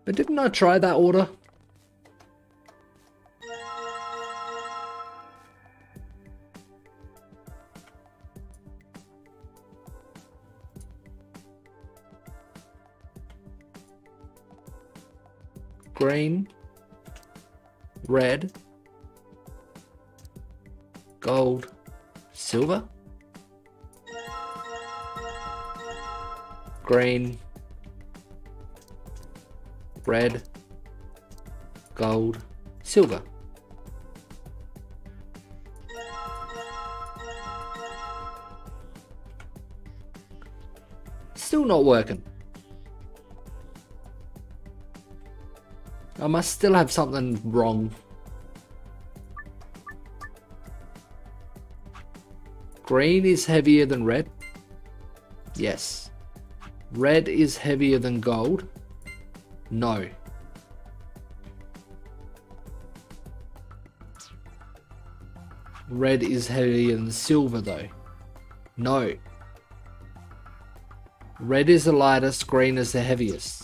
But didn't I try that order? Green, red, gold, silver, green, red, gold, silver. Still not working. I must still have something wrong. Green is heavier than red. Yes. Red is heavier than gold. No. Red is heavier than silver though. No. Red is the lightest, green is the heaviest.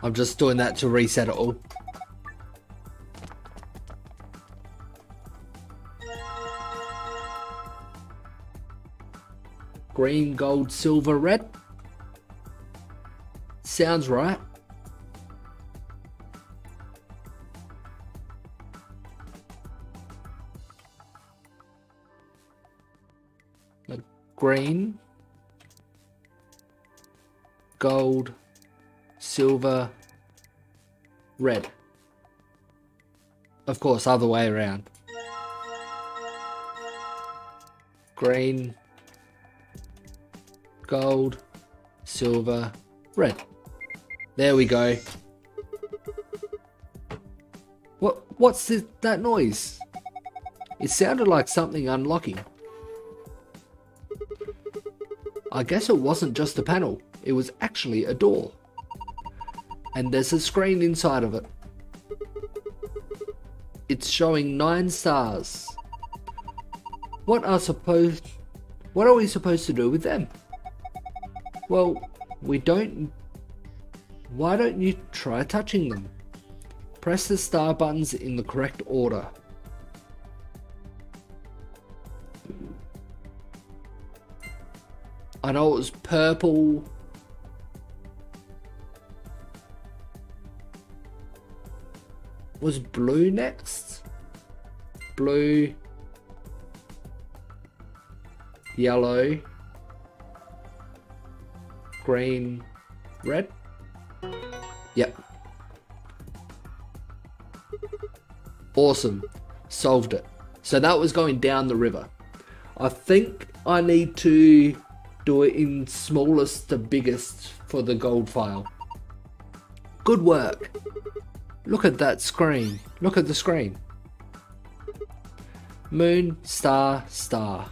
I'm just doing that to reset it all. Green, gold, silver, red. Sounds right. Green, gold, silver, red. Of course, other way around. Green, gold, silver, red. There we go. What's that noise? It sounded like something unlocking. I guess it wasn't just a panel, it was actually a door. And there's a screen inside of it. It's showing 9 stars. What are we supposed to do with them? Well, why don't you try touching them? Press the star buttons in the correct order. I know it was purple. Was blue next? Blue. Yellow. Green. Red? Yep. Awesome. Solved it. So that was going down the river. I think I need to do it in smallest to biggest for the gold file. Good work. Look at that screen. Look at the screen. Moon, star, star.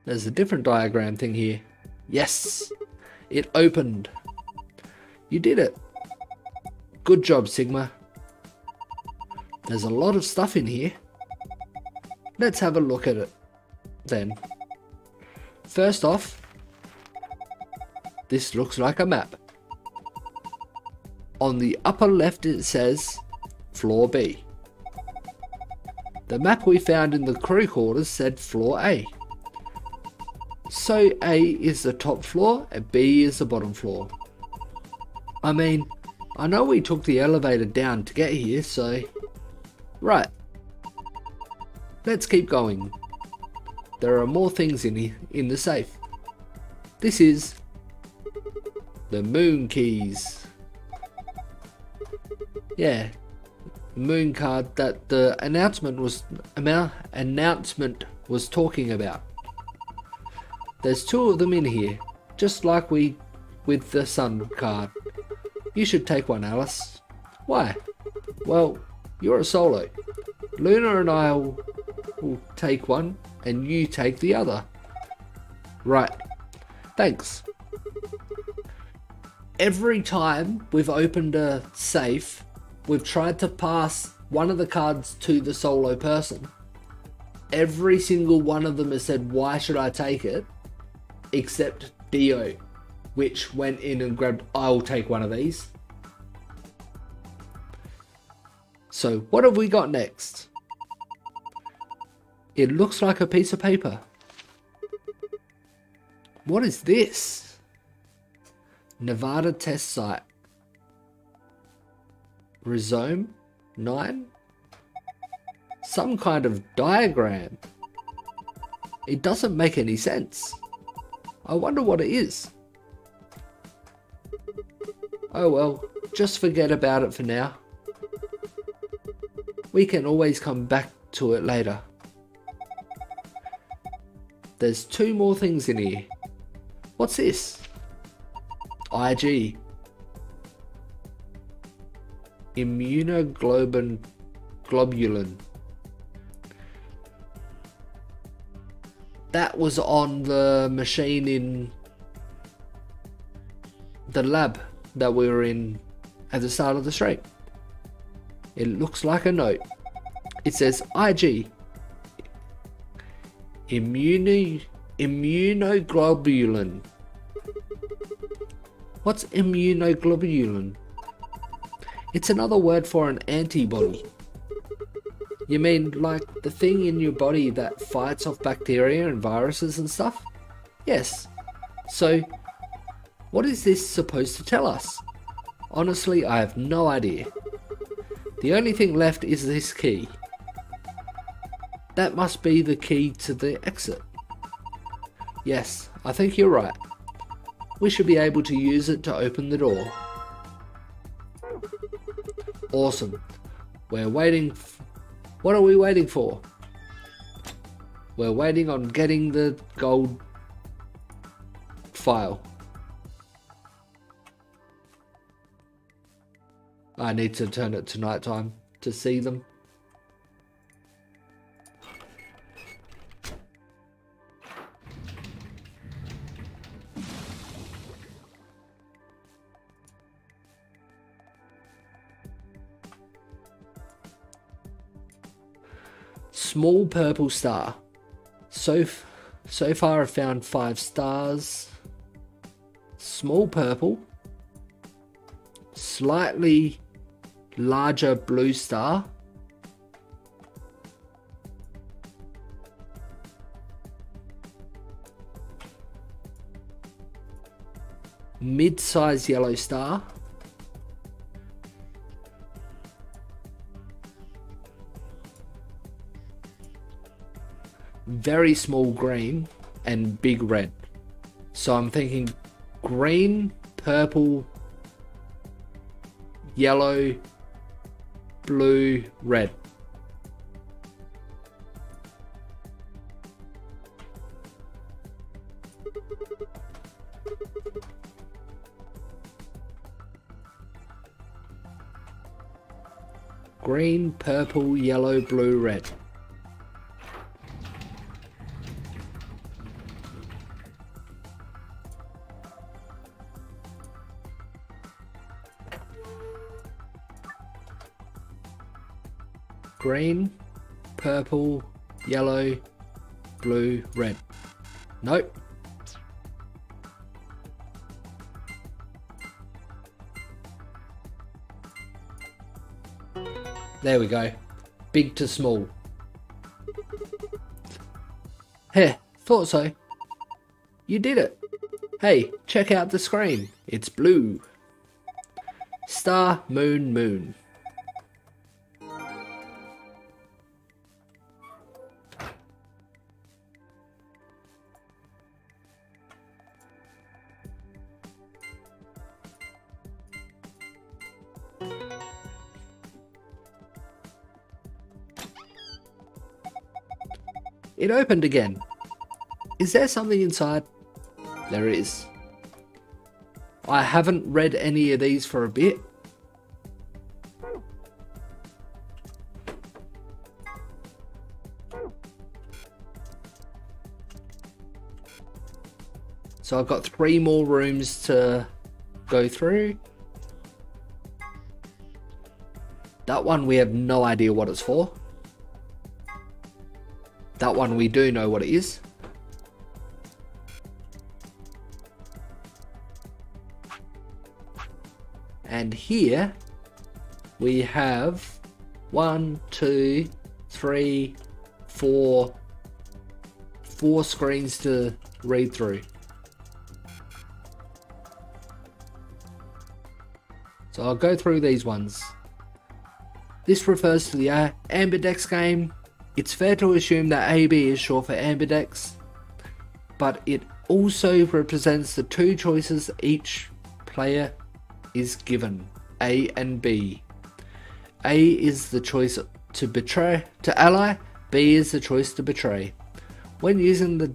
There's a different diagram thing here. Yes, it opened. You did it. Good job, Sigma. There's a lot of stuff in here. Let's have a look at it then. First off, this looks like a map. On the upper left it says Floor B. The map we found in the crew quarters said Floor A. So A is the top floor and B is the bottom floor. I mean, I know we took the elevator down to get here, so... Right. Let's keep going. There are more things in the safe. This is... the moon keys. Yeah. Moon card that the announcement was talking about. There's 2 of them in here, just like with the sun card. You should take one, Alice. Why? Well, you're a solo. Luna and I will take one, and you take the other. Right. Thanks. Every time we've opened a safe, we've tried to pass one of the cards to the solo person. Every single one of them has said, why should I take it? Except Dio, which went in and grabbed, I'll take one of these. So what have we got next? It looks like a piece of paper. What is this? Nevada test site. Rhizome 9? Some kind of diagram. It doesn't make any sense. I wonder what it is. Oh well, just forget about it for now. We can always come back to it later. There's 2 more things in here. What's this? IG. Immunoglobulin. That was on the machine in the lab that we were in at the start of the stream. It looks like a note. It says IG. Immunoglobulin. What's immunoglobulin? It's another word for an antibody. You mean like the thing in your body that fights off bacteria and viruses and stuff? Yes. So, what is this supposed to tell us? Honestly, I have no idea. The only thing left is this key. That must be the key to the exit. Yes, I think you're right. We should be able to use it to open the door. Awesome. We're waiting. What are we waiting for? We're waiting on getting the gold file. I need to turn it to nighttime to see them. Small purple star. So far I've found 5 stars. Small purple. Slightly larger blue star. Mid-size yellow star. Very small green and big red. So I'm thinking green, purple, yellow, blue, red. Green, purple, yellow, blue, red. Green, purple, yellow, blue, red. Nope. There we go. Big to small. Heh, thought so. You did it. Hey, check out the screen. It's blue. Star, moon, moon. It opened again. Is there something inside? There is. I haven't read any of these for a bit. So I've got 3 more rooms to go through. That one we have no idea what it's for. That one we do know what it is. And here we have 1, 2, 3, 4 screens to read through. So I'll go through these ones. This refers to the Ambidex game. It's fair to assume that AB is short for Ambidex, but it also represents the 2 choices each player is given, A and B. A is the choice to ally, B is the choice to betray. When using the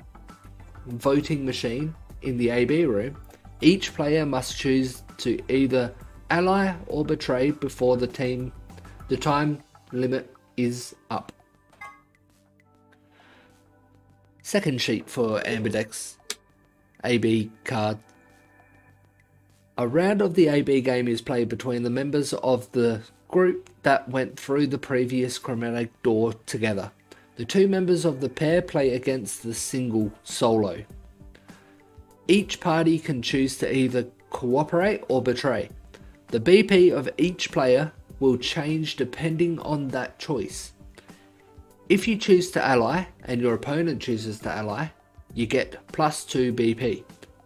voting machine in the AB room, each player must choose to either ally or betray before the time limit is up. Second sheet for Ambidex AB card. A round of the AB game is played between the members of the group that went through the previous chromatic door together. The 2 members of the pair play against the single solo. Each party can choose to either cooperate or betray. The BP of each player will change depending on that choice. If you choose to ally and your opponent chooses to ally, you get +2 BP.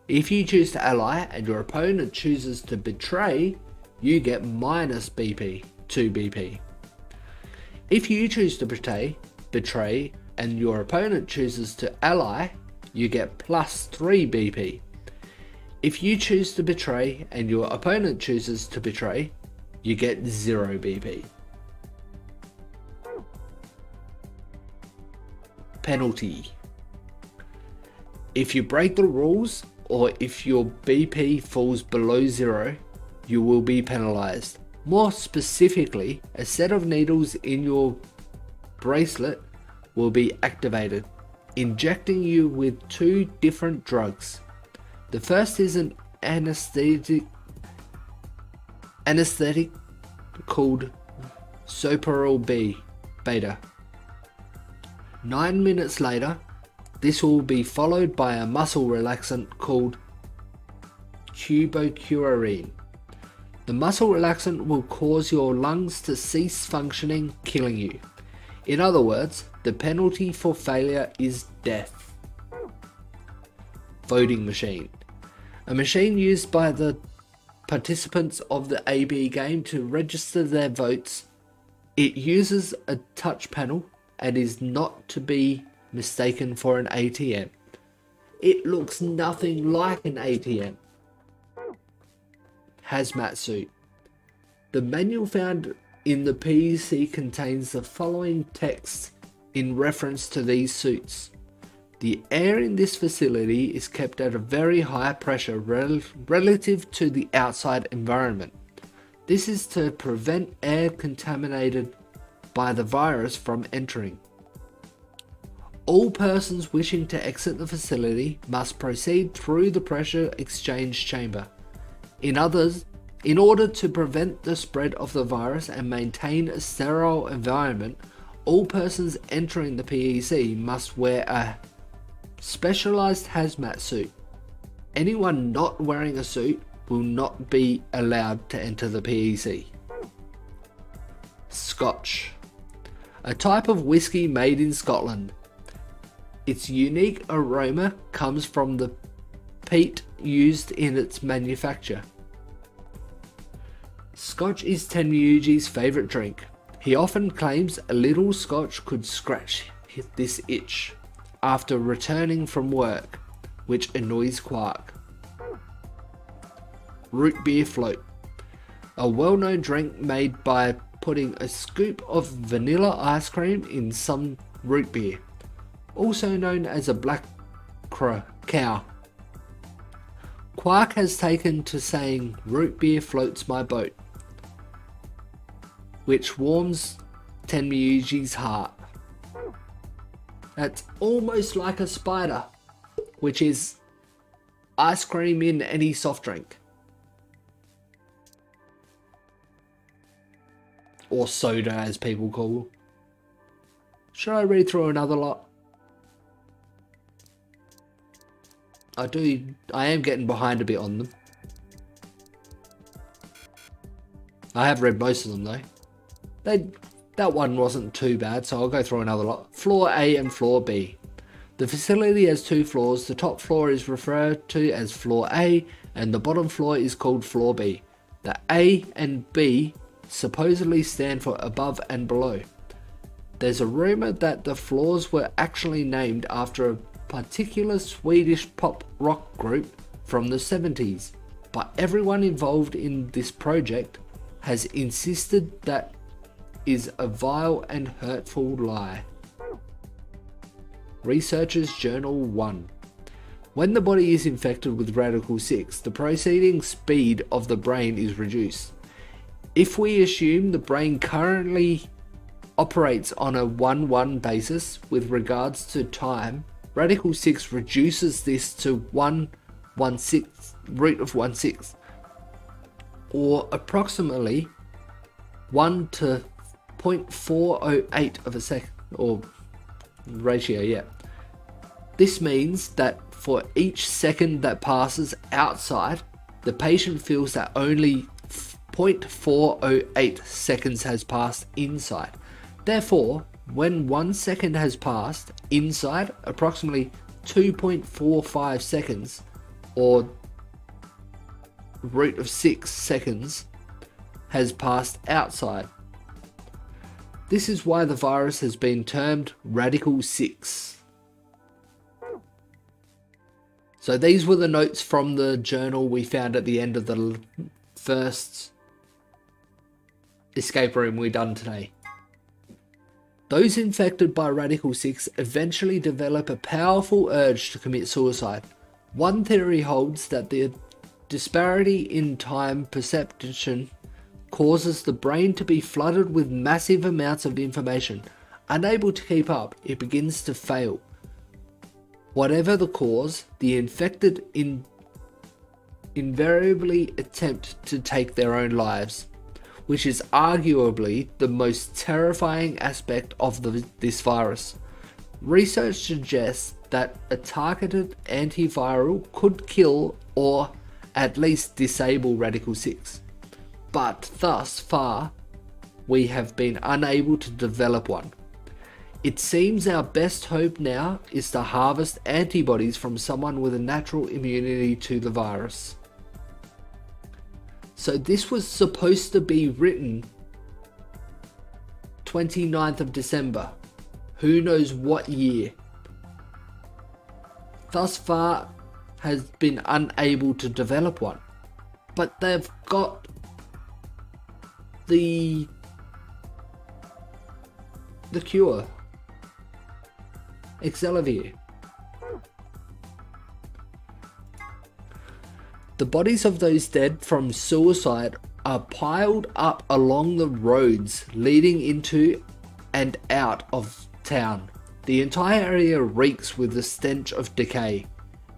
If you choose to ally and your opponent chooses to betray, you get minus BP, 2 BP. If you choose to betray and your opponent chooses to ally, you get +3 BP. If you choose to betray and your opponent chooses to betray, you get 0 BP. Penalty. If you break the rules or if your BP falls below 0, you will be penalized. More specifically, a set of needles in your bracelet will be activated, injecting you with 2 different drugs. The first is an anesthetic called Sopril beta. 9 minutes later, this will be followed by a muscle relaxant called Cubocurarine. The muscle relaxant will cause your lungs to cease functioning, killing you. In other words, the penalty for failure is death. Voting machine. A machine used by the participants of the AB game to register their votes. It uses a touch panel and is not to be mistaken for an ATM. It looks nothing like an ATM. Hazmat suit. The manual found in the PEC contains the following text in reference to these suits. The air in this facility is kept at a very high pressure relative to the outside environment. This is to prevent air contaminated by the virus from entering. All persons wishing to exit the facility must proceed through the pressure exchange chamber. In order to prevent the spread of the virus and maintain a sterile environment, all persons entering the PEC must wear a specialized hazmat suit. Anyone not wearing a suit will not be allowed to enter the PEC. Scotch. A type of whiskey made in Scotland. Its unique aroma comes from the peat used in its manufacture. Scotch is Tenyuji's favourite drink. He often claims a little scotch could scratch this itch after returning from work, which annoys Quark. Root beer float. A well-known drink made by putting a scoop of vanilla ice cream in some root beer, also known as a black cow. Quark has taken to saying root beer floats my boat, which warms Tenmyuji's heart. That's almost like a spider, which is ice cream in any soft drink. Or soda, as people call. Should I read through another lot? I am getting behind a bit on them. I have read most of them though. That one wasn't too bad, so I'll go through another lot. Floor A and Floor B. The facility has 2 floors. The top floor is referred to as Floor A and the bottom floor is called Floor B. The A and B supposedly stand for above and below. There's a rumour that the floors were actually named after a particular Swedish pop rock group from the 70s, but everyone involved in this project has insisted that is a vile and hurtful lie. Researchers Journal 1. When the body is infected with Radical 6, the proceeding speed of the brain is reduced. If we assume the brain currently operates on a 1-1 basis with regards to time, Radical 6 reduces this to 1/16, root of 1/6, or approximately 1 to 0.408 of a second, or ratio, yeah. This means that for each second that passes outside, the patient feels that only 0.408 seconds has passed inside. Therefore, when 1 second has passed inside, approximately 2.45 seconds, or root of 6 seconds, has passed outside. This is why the virus has been termed Radical 6. So these were the notes from the journal we found at the end of the first escape room we done today. Those infected by Radical 6 eventually develop a powerful urge to commit suicide. One theory holds that the disparity in time perception causes the brain to be flooded with massive amounts of information. Unable to keep up, it begins to fail. Whatever the cause, the infected invariably attempt to take their own lives, which is arguably the most terrifying aspect of this virus. Research suggests that a targeted antiviral could kill or at least disable Radical 6. But thus far, we have been unable to develop one. It seems our best hope now is to harvest antibodies from someone with a natural immunity to the virus. So this was supposed to be written 29th of December. Who knows what year? Thus far has been unable to develop one. But they've got the cure. Excelavir. The bodies of those dead from suicide are piled up along the roads leading into and out of town. The entire area reeks with the stench of decay,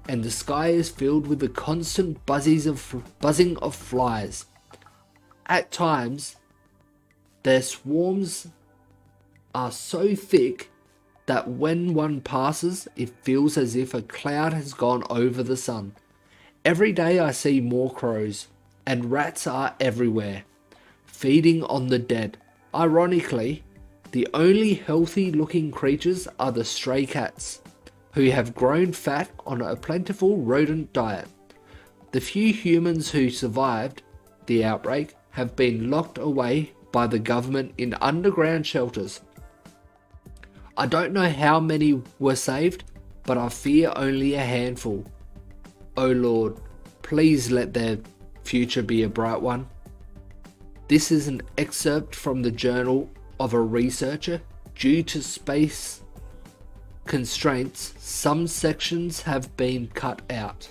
and the sky is filled with the constant buzzing of flies. At times, their swarms are so thick that when one passes, it feels as if a cloud has gone over the sun. Every day I see more crows, and rats are everywhere, feeding on the dead. Ironically, the only healthy looking creatures are the stray cats, who have grown fat on a plentiful rodent diet. The few humans who survived the outbreak have been locked away by the government in underground shelters. I don't know how many were saved, but I fear only a handful. Oh Lord, please let their future be a bright one. This is an excerpt from the journal of a researcher. Due to space constraints, some sections have been cut out.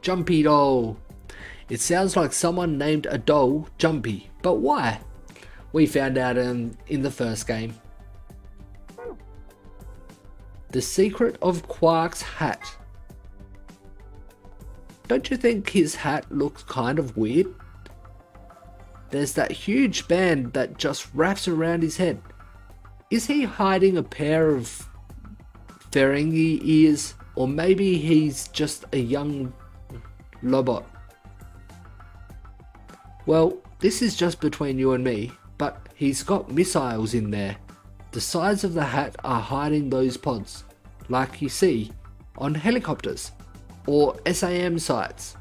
Jumpy doll. It sounds like someone named a doll Jumpy, but why? We found out in the first game. The secret of Quark's hat. Don't you think his hat looks kind of weird? There's that huge band that just wraps around his head. Is he hiding a pair of Ferengi ears, or maybe he's just a young Lobot? Well, this is just between you and me, but he's got missiles in there. The sides of the hat are hiding those pods, like you see on helicopters or SAM sites.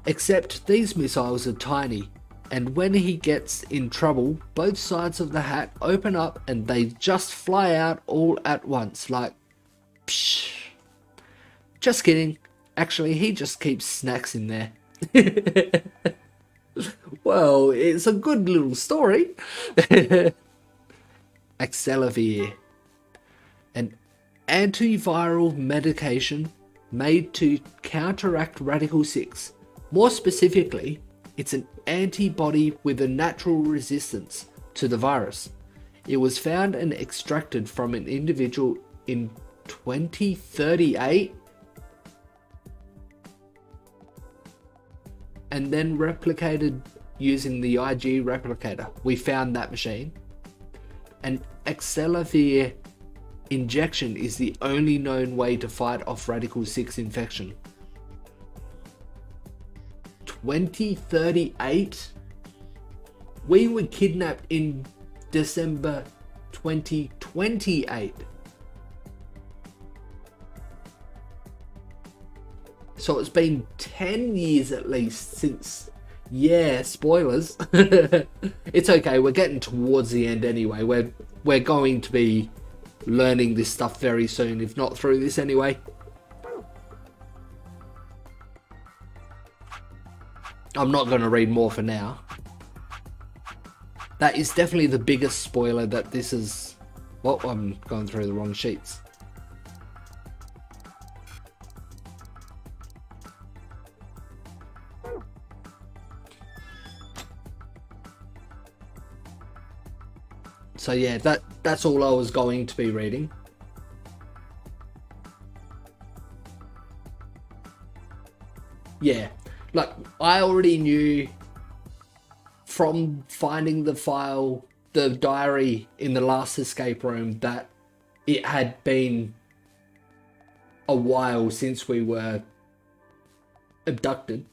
Except these missiles are tiny, and when he gets in trouble, both sides of the hat open up and they just fly out all at once, like psh. Just kidding. Actually, he just keeps snacks in there. Well, it's a good little story. Accelavir, an antiviral medication made to counteract Radical 6. More specifically, it's an antibody with a natural resistance to the virus. It was found and extracted from an individual in 2038 and then replicated using the IG replicator. We found that machine. An Accelavir injection is the only known way to fight off Radical 6 infection. 2038? We were kidnapped in December 2028. So it's been 10 years at least since, yeah, spoilers. It's okay, we're getting towards the end anyway. We're going to be learning this stuff very soon, if not through this anyway. I'm not going to read more for now. That is definitely the biggest spoiler that this is... Well, I'm going through the wrong sheets. So yeah, that's all I was going to be reading. Yeah, like I already knew from finding the file, the diary in the last escape room, that it had been a while since we were abducted,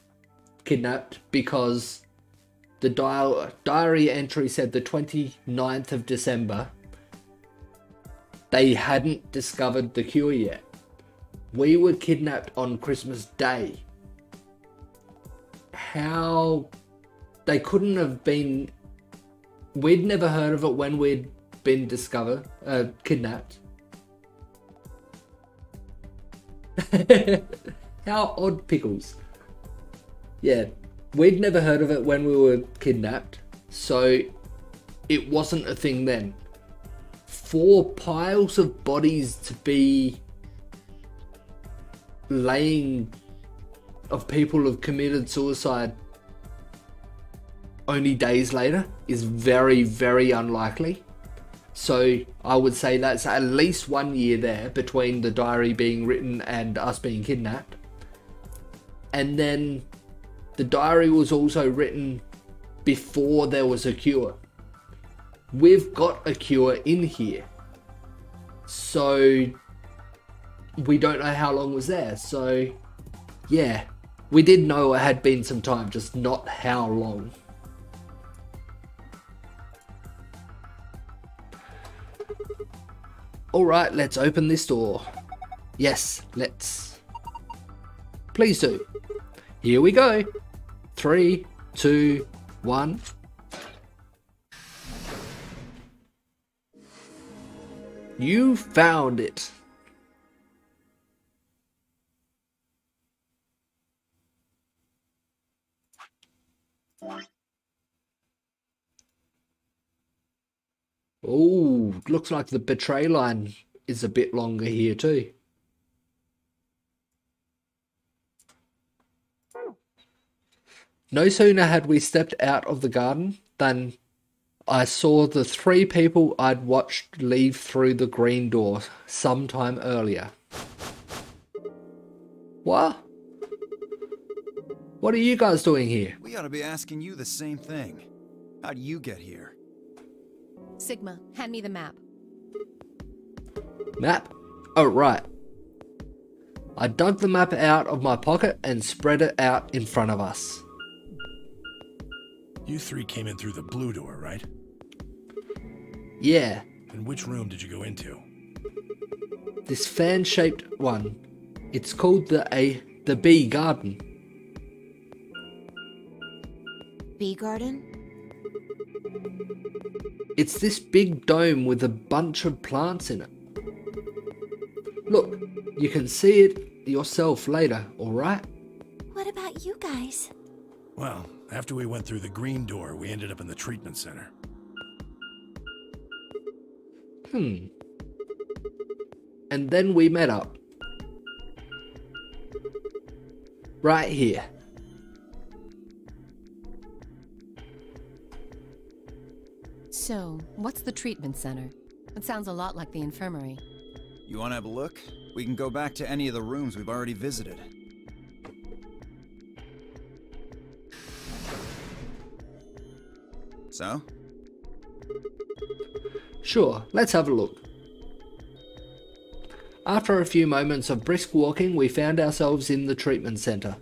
kidnapped, because the diary entry said the 29th of December. They hadn't discovered the cure yet. We were kidnapped on Christmas Day. How... They couldn't have been... We'd never heard of it when we'd been kidnapped. How odd, pickles. Yeah. We'd never heard of it when we were kidnapped, so it wasn't a thing then. 4 piles of bodies to be laying of people who have committed suicide only days later is very, very unlikely. So I would say that's at least 1 year there between the diary being written and us being kidnapped. And then the diary was also written before there was a cure. We've got a cure in here. So we don't know how long was there. So yeah, we did know it had been some time, just not how long. Alright, let's open this door. Yes, let's. Please do. Here we go. 3, 2, 1. You found it. Oh, looks like the betray line is a bit longer here too. No sooner had we stepped out of the garden than I saw the 3 people I'd watched leave through the green door sometime earlier. What? What are you guys doing here? We ought to be asking you the same thing. How'd you get here? Sigma, hand me the map. Map? Oh, right. I dug the map out of my pocket and spread it out in front of us. You 3 came in through the blue door, right? Yeah, And which room did you go into? this fan-shaped one. It's called the bee garden. Bee garden? It's this big dome with a bunch of plants in it. Look, you can see it yourself later, alright? What about you guys? Well, after we went through the green door, we ended up in the treatment center. And then we met up. Right here. So, what's the treatment center? It sounds a lot like the infirmary. You want to have a look? We can go back to any of the rooms we've already visited. So? Sure, let's have a look. After a few moments of brisk walking, we found ourselves in the treatment center.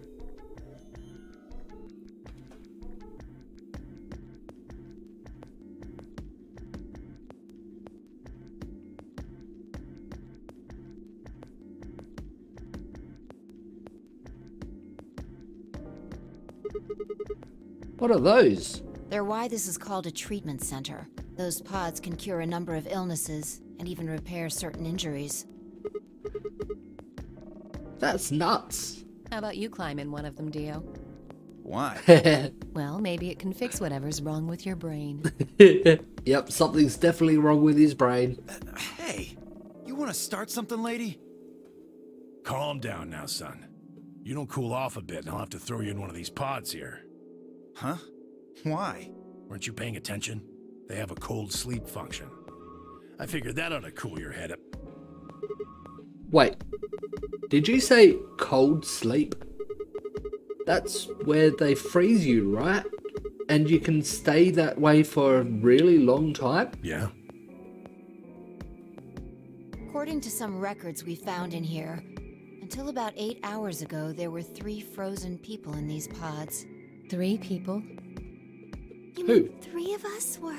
What are those? They're why this is called a treatment center. Those pods can cure a number of illnesses and even repair certain injuries. That's nuts. How about you climb in one of them, Dio? Why? Well, maybe it can fix whatever's wrong with your brain. Yep, something's definitely wrong with his brain. Hey, you want to start something, lady? Calm down now, son. You don't cool off a bit and I'll have to throw you in one of these pods here. Huh? Why? Weren't you paying attention? They have a cold sleep function. I figured that ought to cool your head up. Wait, did you say cold sleep? That's where they freeze you, right? And you can stay that way for a really long time? Yeah? According to some records we found in here, until about 8 hours ago, there were 3 frozen people in these pods. 3 people? You Who? mean 3 of us were?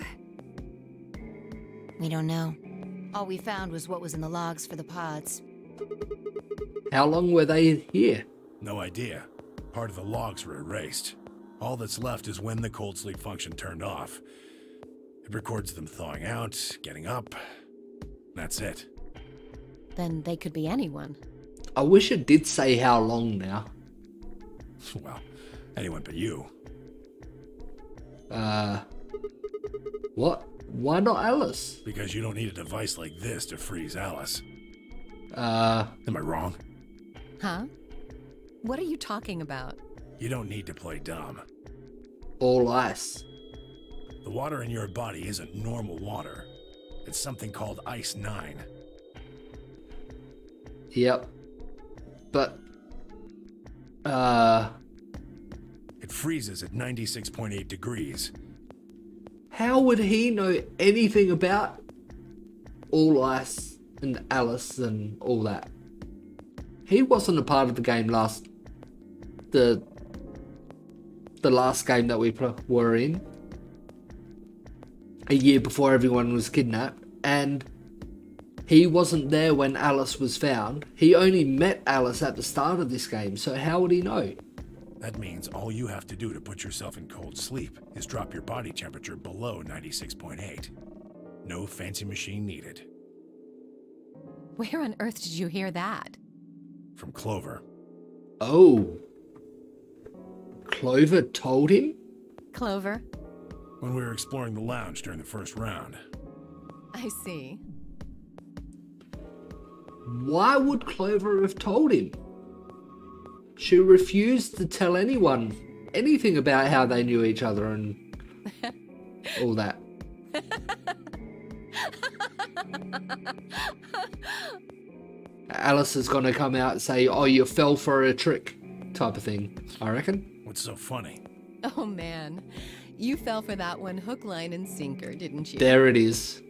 We don't know. All we found was what was in the logs for the pods. How long were they here? No idea. Part of the logs were erased. All that's left is when the cold sleep function turned off. It records them thawing out, getting up. That's it. Then they could be anyone. I wish it did say how long now. Well, anyone but you. What? Why not Alice? Because you don't need a device like this to freeze Alice. Am Am I wrong? Huh? What are you talking about? You don't need to play dumb. all ice. The water in your body isn't normal water. It's something called Ice 9. Yep. But, It freezes at 96.8 degrees. how would he know anything about all ice and Alice and all that? He wasn't a part of the game the last game that we were in. A year before everyone was kidnapped, and he wasn't there when Alice was found. He only met Alice at the start of this game, so how would he know? That means all you have to do to put yourself in cold sleep is drop your body temperature below 96.8. No fancy machine needed. Where on earth did you hear that? From Clover. Oh. Clover told him? Clover? When we were exploring the lounge during the first round. I see. Why would Clover have told him? She refused to tell anyone anything about how they knew each other and all that. Alice is going to come out and say, oh, you fell for a trick type of thing, I reckon. What's so funny? Oh man, you fell for that one hook, line, and sinker, didn't you? There it is.